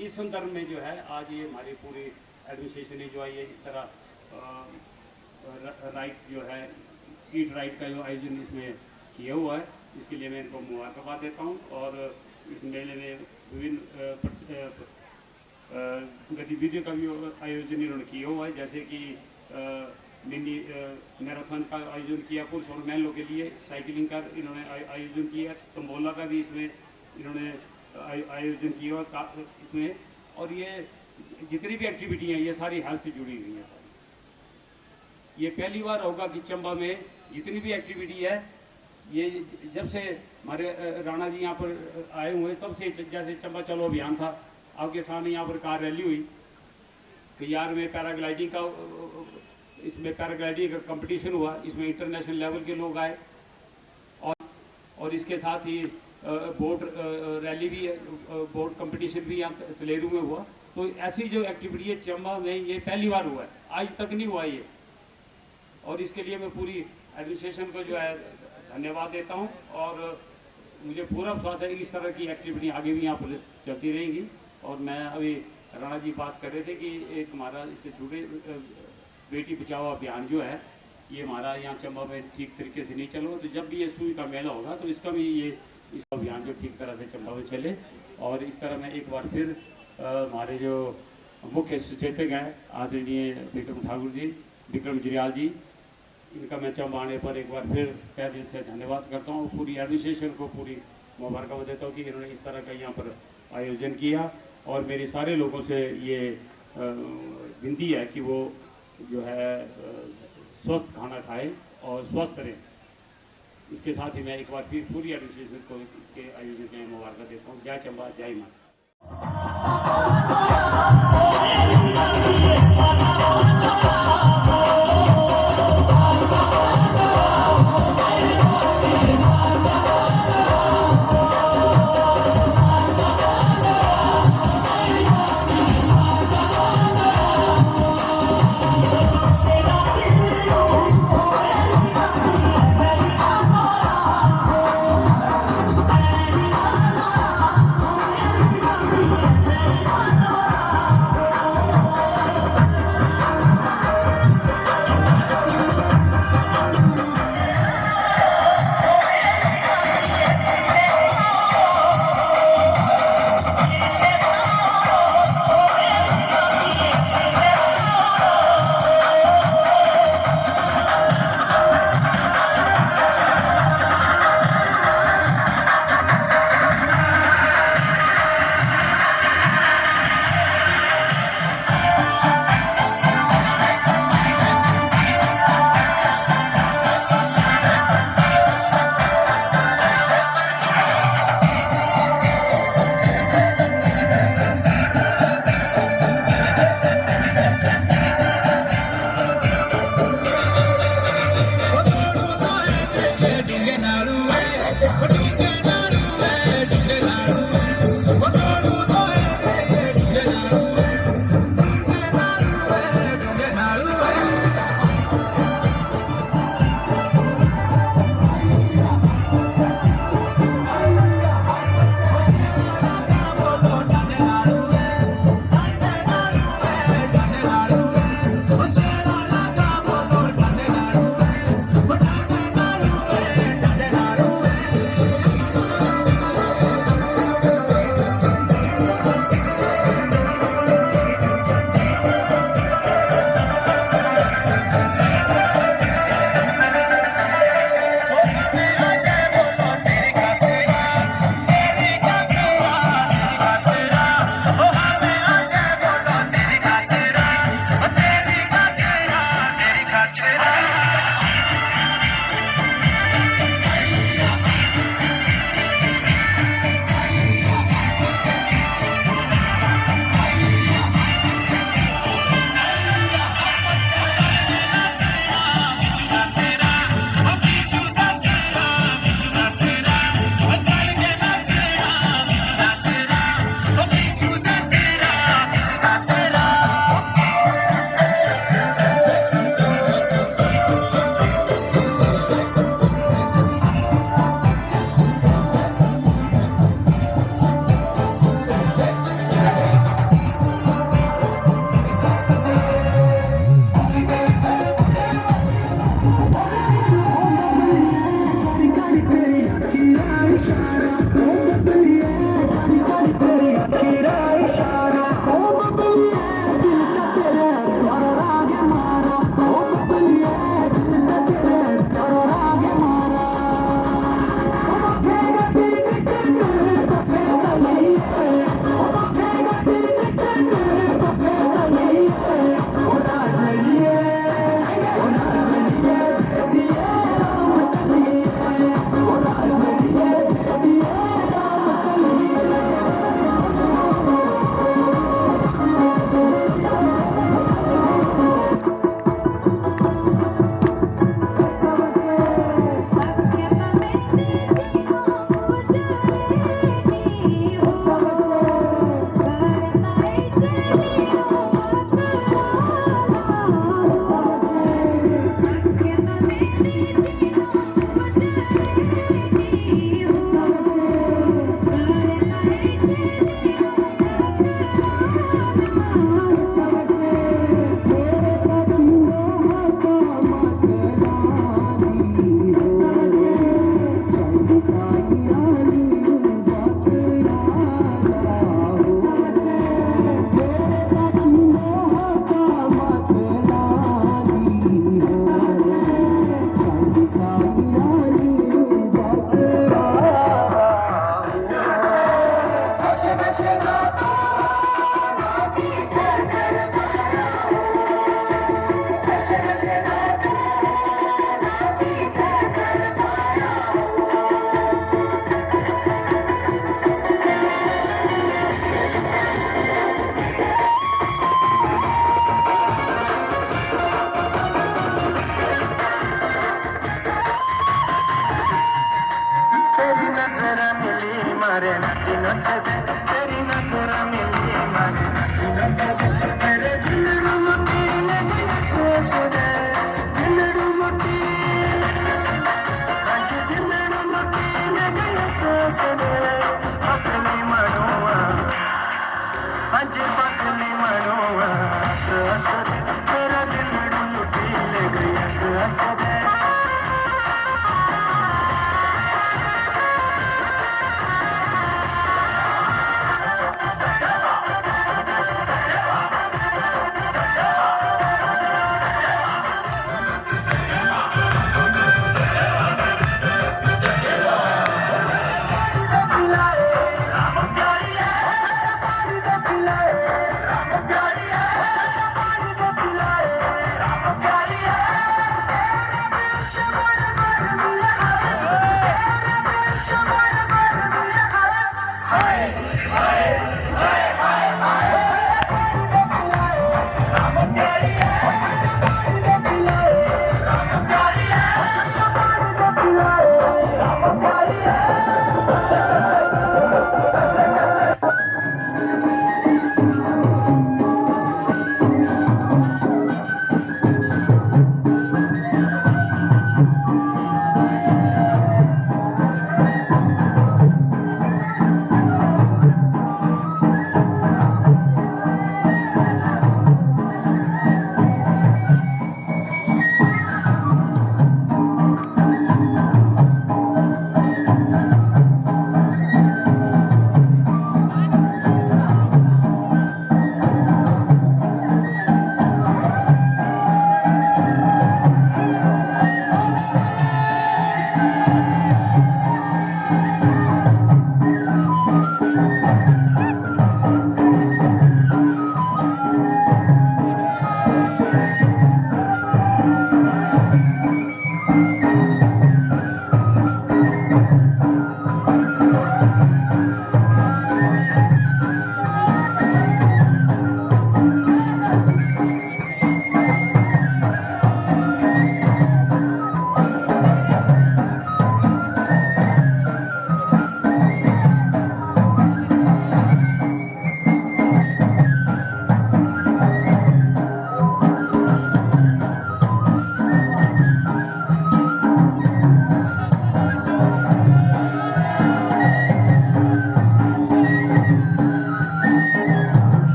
इस संदर्भ में जो है आज ये हमारी पूरी एडमिनिस्ट्रेशन ने जो है ये इस तरह राइट जो है ईट राइट का जो आयोजन इसमें किया हुआ है, इसके लिए मैं इनको मुबारकबाद देता हूँ। और इस मेले में विभिन्न गतिविधियों का भी आयोजन इन्होंने किया हुआ है, जैसे कि मिनी मैराथन का आयोजन किया पुरुष और महिलाओं के लिए, साइकिलिंग का इन्होंने आयोजन किया, तंबोला का भी इसमें इन्होंने आयोजन किया इसमें, और ये जितनी भी एक्टिविटी हैं ये सारी हेल्थ से जुड़ी हुई हैं। ये पहली बार होगा कि चंबा में जितनी भी एक्टिविटी है, ये जब से हमारे राणा जी यहाँ पर आए हुए तब से, जैसे चंबा चलो अभियान था, आपके सामने यहाँ पर कार रैली हुई, कयार में पैराग्लाइडिंग का, इसमें पैराग्लाइडिंग का कंपटीशन हुआ, इसमें इंटरनेशनल लेवल के लोग आए, और इसके साथ ही बोट रैली भी, बोट कंपटीशन भी यहाँ तलेरू में हुआ। तो ऐसी जो एक्टिविटी है चंबा में ये पहली बार हुआ है, आज तक नहीं हुआ ये, और इसके लिए मैं पूरी एडमिनिस्ट्रेशन को जो है धन्यवाद देता हूँ, और मुझे पूरा विश्वास है कि इस तरह की एक्टिविटी आगे भी यहाँ पर चलती रहेंगी। और मैं अभी राणा जी बात कर रहे थे कि एक हमारा इससे जुड़े बेटी बचाओ अभियान जो है ये हमारा यहाँ चंबा में ठीक तरीके से नहीं चल रहा, तो जब भी ये सुई का मेला होगा तो इसका भी ये इस अभियान जो ठीक तरह से चंबा में चले। और इस तरह मैं एक बार फिर हमारे जो मुख्य सचेतक हैं आदरणीय विक्रम जियाल जी, इनका मैं चंबा आने पर एक बार फिर तहे दिल से धन्यवाद करता हूँ। पूरी एडमिनिस्ट्रेशन को पूरी मुबारकबाद देता हूँ कि इन्होंने इस तरह का यहाँ पर आयोजन किया, और मेरे सारे लोगों से ये विनती है कि वो जो है स्वस्थ खाना खाएं और स्वस्थ रहें। इसके साथ ही मैं एक बार फिर पूरी एडमिनिस्ट्रेशन को इसके आयोजन के मुबारक देता हूँ। जय चंबा, जय माता। Thank you.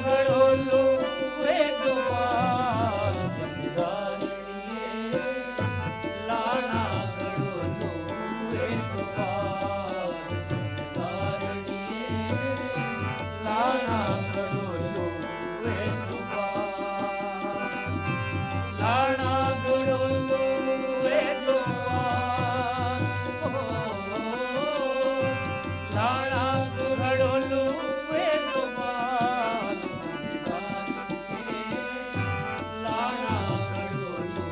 घडोलो वे जो बाल जमदारणीये लाणा घडोलो वे जो बाल जमदारणीये लाणा घडोलो वे जो बाल लाणा घडोलो वे जो बाल लाणा घडोलो वे जो बाल लाणा घडोलो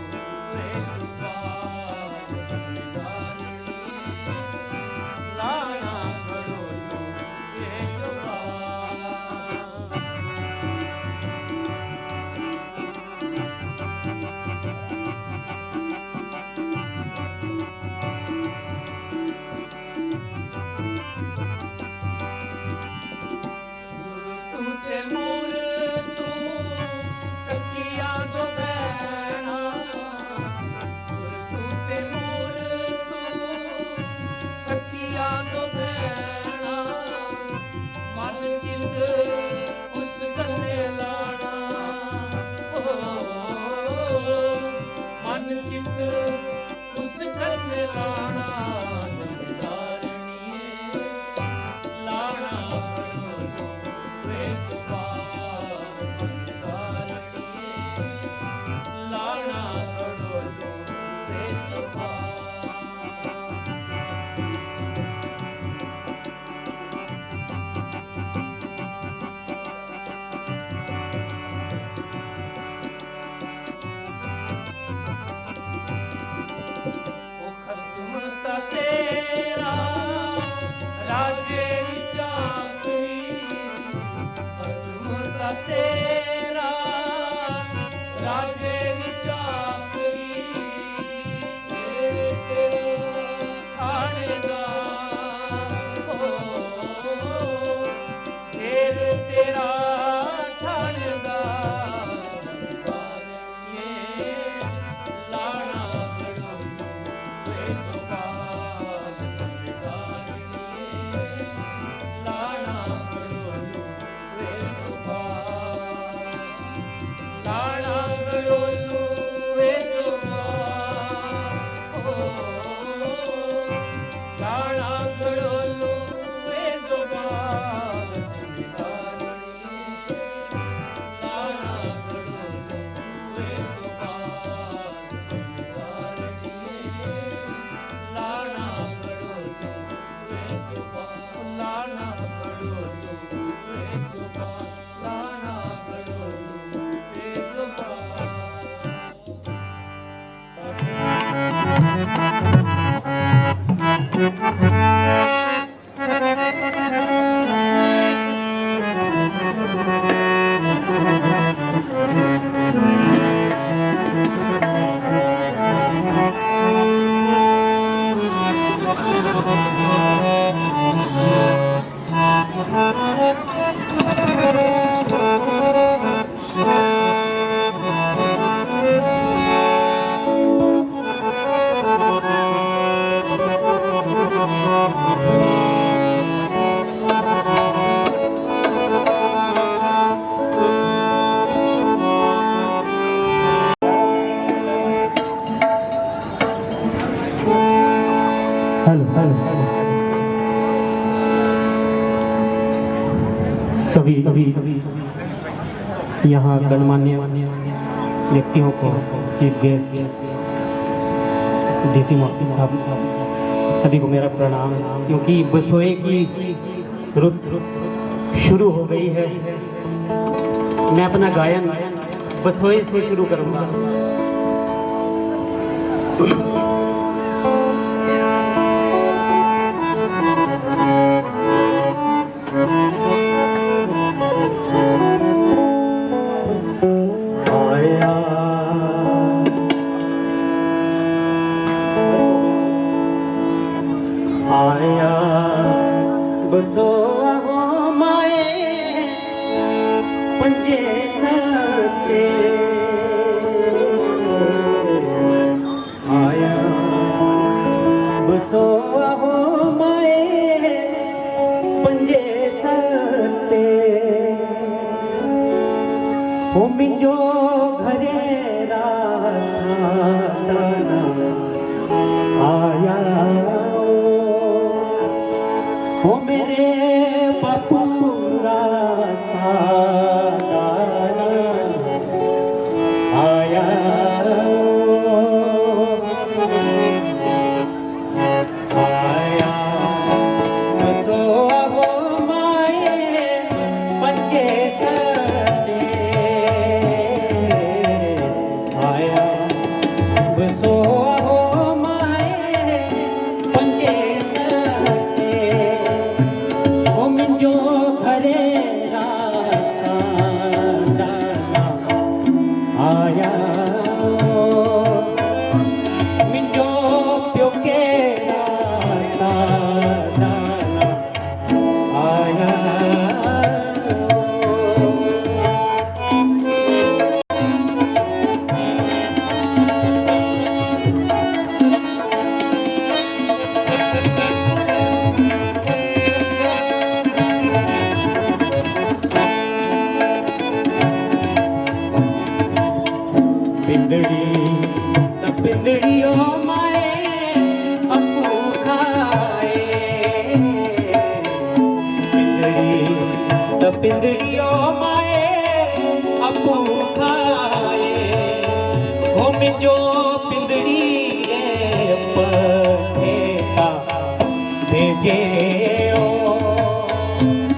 वे जो बाल लाणा घडोलो वे जो तू ते मोर तू सखिया जो बहना सुर तू ते मोर तू सखिया जो बहना मन चित उस गले लाना ओ मन चित उस गले लाना जमदारणीये लाना घडोलो वे जो बाल जमदारणीये लाना घडोलो वे जो ओ खस्मता तेरा राजे री चाकरी खस्मता तेरा राजे री चाकरी तेरे थानेदार हो तेरा थानेदार ये लाणा घडोलो वे जो बाल जमदारणीये लाणा घडोलो वे जो बाल लाणा घडोलो वे जो बाल लाणा घडोलो वे जो बाल जमदारणीये लाणा घडोलो वे जो बाल जमदारणीये लाणा घडोलो वे जो बाल लाणा घडोलो वे जो बाल लाणा घडोलो वे जो सभी यहाँ गणमान्य व्यक्तियों को, चीफ गेस्ट, डीसी मुफ्ती साहब, सभी को मेरा प्रणाम। क्योंकि बसोए की रुत शुरू हो गई है, मैं अपना गायन बसोए से शुरू करूँगा। आया बसो हो माए पंजे सते आया बसो हो माए पंजे सते ओ मिंजो घरे रासाना आया ओ मेरे बापू रासाना आया आया बसो हो माए पंजे सदे आया बसो हो माए पंजे सदे ओ मिंजो घरे रासाना आया मिंजो प्योके रासाना आया पिंदड़ी त पिंदड़ी ओ माए अप्पू खाए पिंदड़ी त पिंदड़ी ओ माए अप्पू खाए हो मिंजो पिंदड़ी रे पठेता भेजे ओ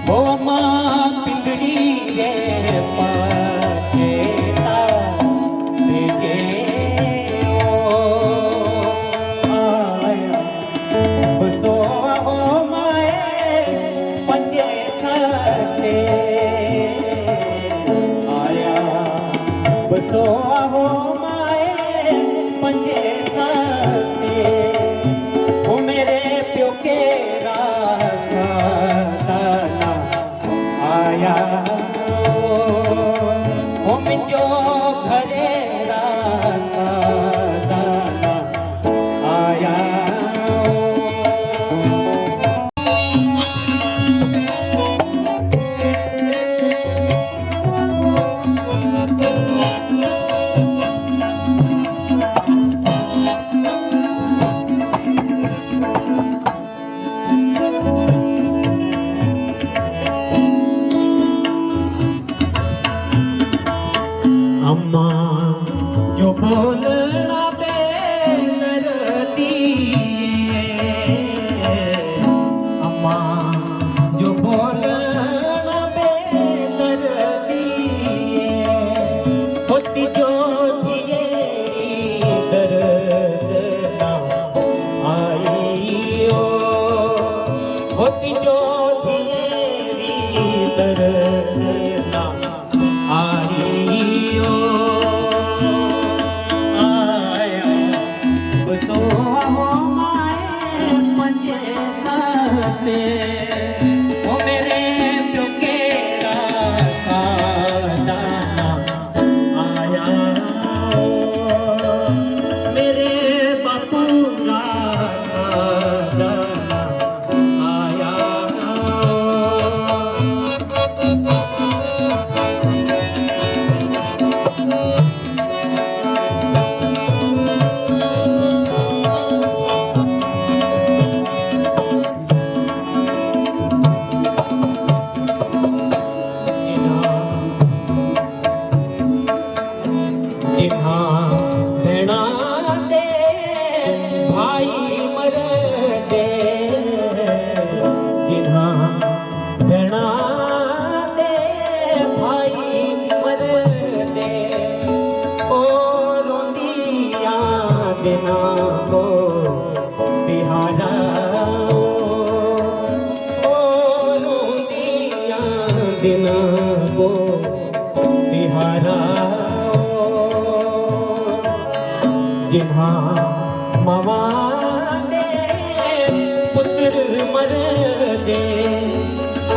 हो मां पिंदड़ी रे पठेता भेजे ओ आया बसो हो माए पंजे सते आया बसो हो माए पंजे सते ओ मेरे प्योके रासाना आया ओ मिंजो घरे रासाना आया अम्मा जो बोलना बेदर्दी अम्मा जो बोलना बेदर्दी होती जो थिएरी दर्द ना आई ओ होती जो थिएरी दर्द ना आई ओ आया बसो हो माए पंजे सते ओ मेरे प्योके रासाना आया मेरे बापू रासाना आया जिन्हा भेणा दे भाई मर दे जिन्हा भेणा दे भाई मर दे ओ रोंदिया बिना को बिहारा ओ रोंदिया बिना को बिहारा जिन्हा मावा दे पुत्र मर दे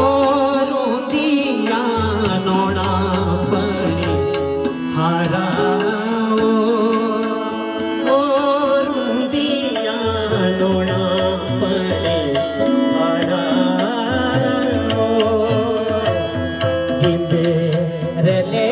और रोंदिया नोना पड़ी हारा ओ रोंदिया नोना पड़े हारा जिंदे रले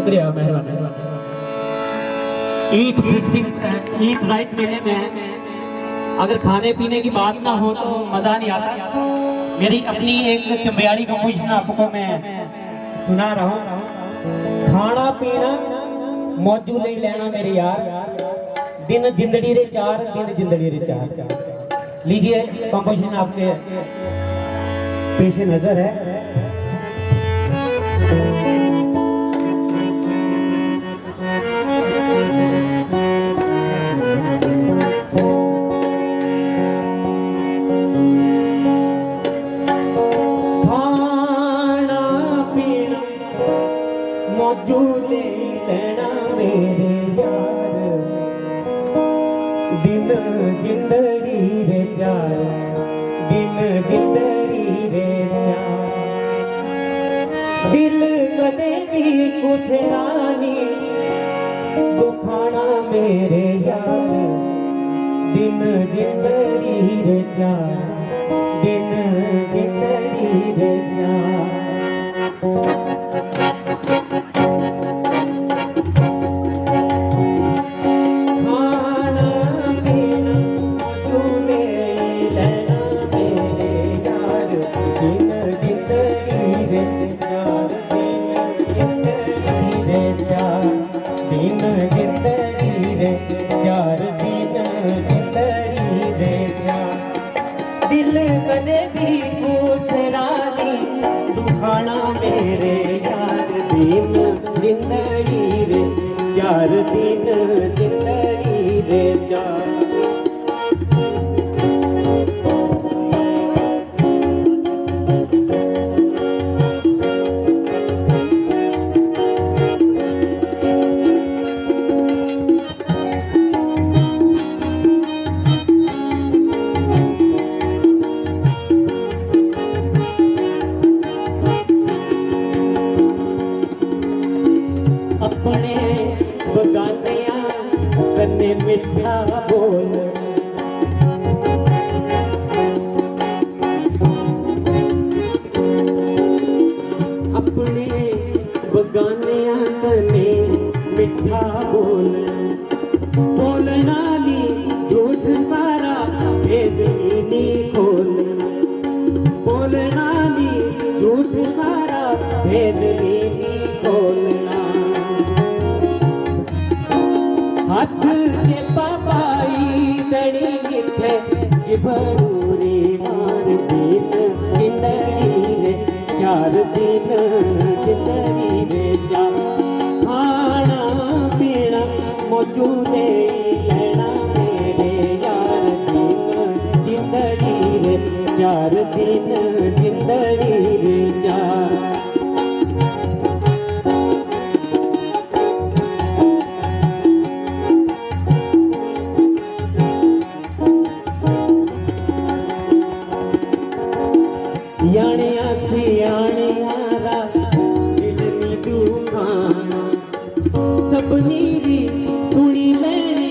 शुक्रिया मेहरबानी। ईट राइट मेले में अगर खाने पीने की बात ना हो तो मज़ा नहीं आता। मेरी अपनी एक चंबियाली कंपोजिशन आपको मैं सुना रहा हूँ। खाना पीना मौजू नहीं लेना मेरे यार, दिन जिंदड़ी रे चार, दिन जिंदड़ी रे चार। लीजिए कंपोजिशन आपके पेश नज़र है। मौजूदे लेना मेरे यार, दिन जिंदड़ी रे चार, दिन जिंदड़ी रे चार। दिल कदे भी कुसरानी दुखाना मेरे यार, दिन जिंदड़ी रे चार, दिन जिंदड़ी रे चार। दिल कदे भी कुसरानी दुखाना मेरे यार, दिन जिंदड़ी रे चार, दिन जिंदड़ी रे चार। अपने बगानिया कन्ने मिठा बोल, अपने बगानिया कन्ने मिठा बोल। बोलना नी झूठ सारा भेद नी खोल, बोलना नी झूठ सारा भेद नी खोलना। हाथ के पापाई दड़ी मिठे जिबरूरी मार, दिन जिंदड़ी रे चार, दिन जिंदड़ी रे चार। खाना पीना मौजूदे लेना मेरे यार, दिन जिंदड़ी रे चार, दिन जिंदड़ी रे चार। यानिया सियानियारा दिल नी दुखाना, सबनी दी सुनी लेनी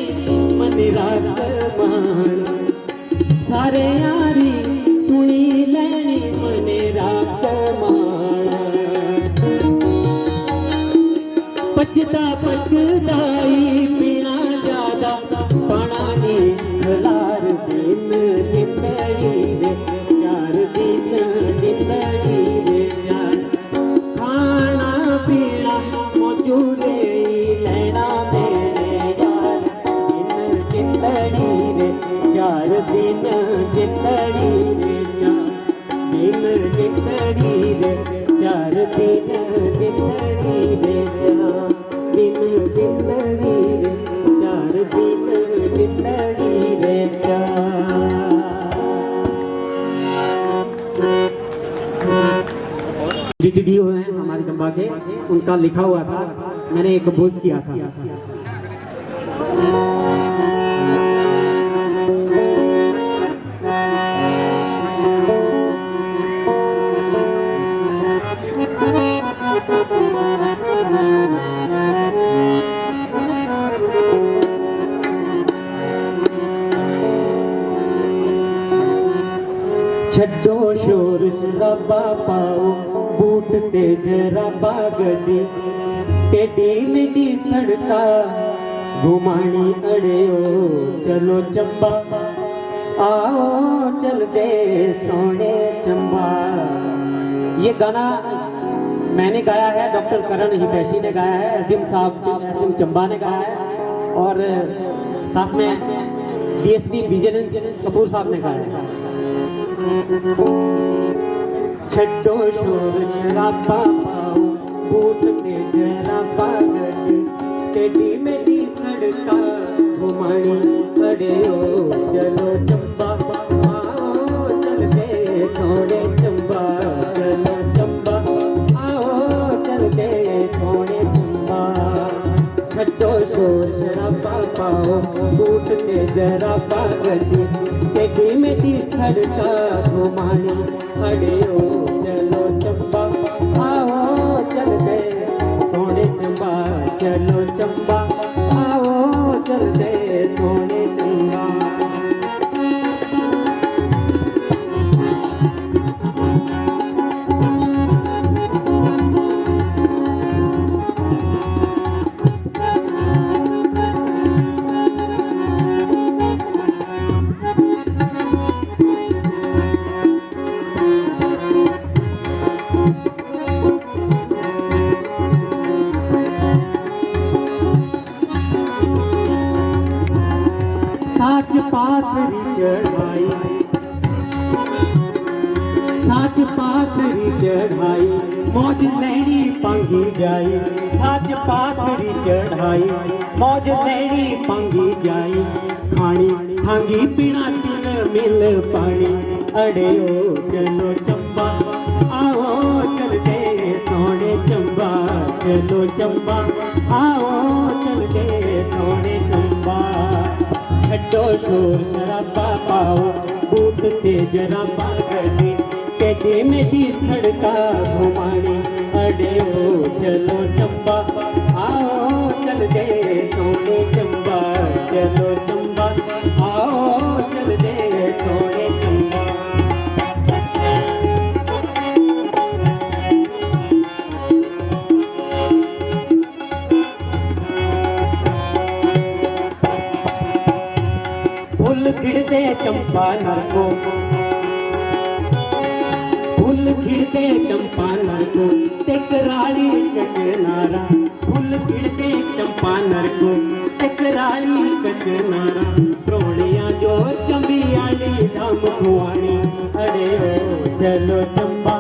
मन रात मान। सारे यारी सुनी लेनी मन रात मान। पचदा पचदाई पीना ज्यादा पाना नी खलार, दिन जिंदड़ी रे चार, दिन जिंदड़ी रे चार। खाना पीना मौजूदे लेना मेरे यार, दिन जिंदड़ी रे चार, दिन जिंदड़ी रे चार, दिन जिंदड़ी रे चार, दिन जिंदड़ी रे चार, दिन जिंदड़ी रे चार, दिन जिंदड़ी रे चार। DTDO हैं हमारे चंबा के, उनका लिखा हुआ था, मैंने एक कंपोज किया था। छड्डो शोर शराबा पाओ, बूट ते जराबा गड्डी, टेढ़ी मेढ़ी सड़का घुमानी अड़ेओ चलो चंबा आओ चल दे सोने चंबा। ये गाना मैंने गाया है, डॉक्टर करण हितैषी ने गाया है, एसडीएम साहब एसडीएम चंबा ने गाया है और साथ में डीएसपी विजिलेंस कपूर साहब ने गाया है। छड्डो शोर शराबा पाओ बूट ते जरा पागल टेढ़ी मेढ़ी सड़का घुमानी अड़ेओ चलो चंबा आओ चल दे सोने चंबा चलो चंबा आओ चल दे सोने चंबा। छड्डो शोर शराबा पाओ बूट ते जरा पागल टेढ़ी मेढ़ी सड़का घुमानी अड़ेओ चलो चंबा आओ चल दे सोने चंबा चलो चंबा आओ चल दे सोने चंबा। साच पासरी चढ़ाई साच पासरी चढ़ाई मौज लैनी पंगी जाई साच पासरी चढ़ाई मौज लैनी पंगी जाई खानी थांगी पीना तिल मिल पानी अड़ेओ चलो चंबा आओ चल दे सोने चंबा चलो चंबा आओ चल दे सोने चंबा। छड्डो शोर शराबा पाओ बूट ते जरा पागल टेढ़ी मेढ़ी सड़का घुमानी अड़ेओ चलो चंबा आओ चल दे सोने चंबा चलो चंबा आओ चल दे सोने चंबा। फुल खिड़ते चंपा नरको फुल खिड़ते चंपा नरको ते कराली कचनारा फुल खिड़ते चंपा नरको ते कराली कचनारा प्रोणिया जो चंबी आली धाम खुआनी अड़ेओ चलो चंबा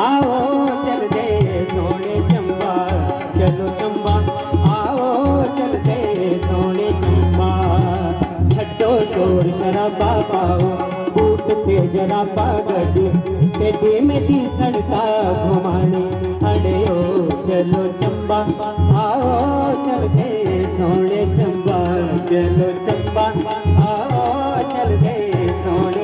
आओ चल दे सोने चंबा चलो चंबा आओ चल दे सोने चंबा। छड्डो शोर शराबा पाओ बूट ते जरा पागल टेढ़ी मेढ़ी सड़का घुमानी अड़ेओ चलो चंबा आओ चल दे सोने चंबा चलो चंबा आओ चल दे सोने